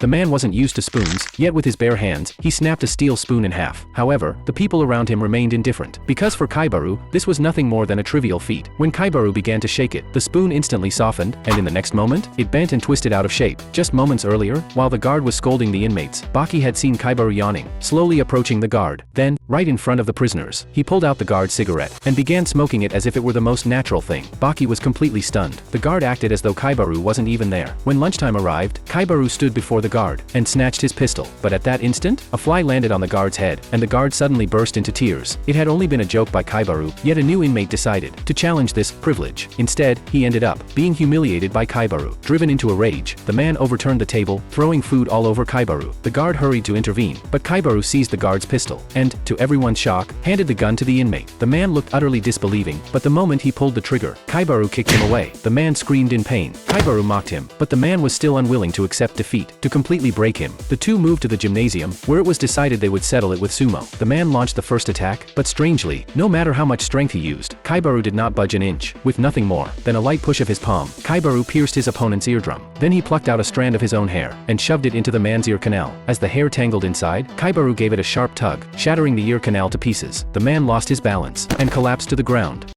The man wasn't used to spoons, yet with his bare hands, he snapped a steel spoon in half. However, the people around him remained indifferent, because for Kaibaru, this was nothing more than a trivial feat. When Kaibaru began to shake it, the spoon instantly softened, and in the next moment, it bent and twisted out of shape. Just moments earlier, while the guard was scolding the inmates, Baki had seen Kaibaru yawning, slowly approaching the guard. Then, right in front of the prisoners, he pulled out the guard's cigarette, and began smoking it as if it were the most natural thing. Baki was completely stunned. The guard acted as though Kaibaru wasn't even there. When lunchtime arrived, Kaibaru stood before the guard, and snatched his pistol. But at that instant, a fly landed on the guard's head, and the guard suddenly burst into tears. It had only been a joke by Kaibaru, yet a new inmate decided to challenge this privilege. Instead, he ended up being humiliated by Kaibaru. Driven into a rage, the man overturned the table, throwing food all over Kaibaru. The guard hurried to intervene, but Kaibaru seized the guard's pistol, and, to everyone's shock, handed the gun to the inmate. The man looked utterly disbelieving, but the moment he pulled the trigger, Kaibaru kicked him away. The man screamed in pain. Kaibaru mocked him, but the man was still unwilling to accept defeat. To completely break him, the two moved to the gymnasium, where it was decided they would settle it with sumo. The man launched the first attack, but strangely, no matter how much strength he used, Kaibaru did not budge an inch. With nothing more than a light push of his palm, Kaibaru pierced his opponent's eardrum. Then he plucked out a strand of his own hair, and shoved it into the man's ear canal. As the hair tangled inside, Kaibaru gave it a sharp tug, shattering the ear canal to pieces. The man lost his balance, and collapsed to the ground.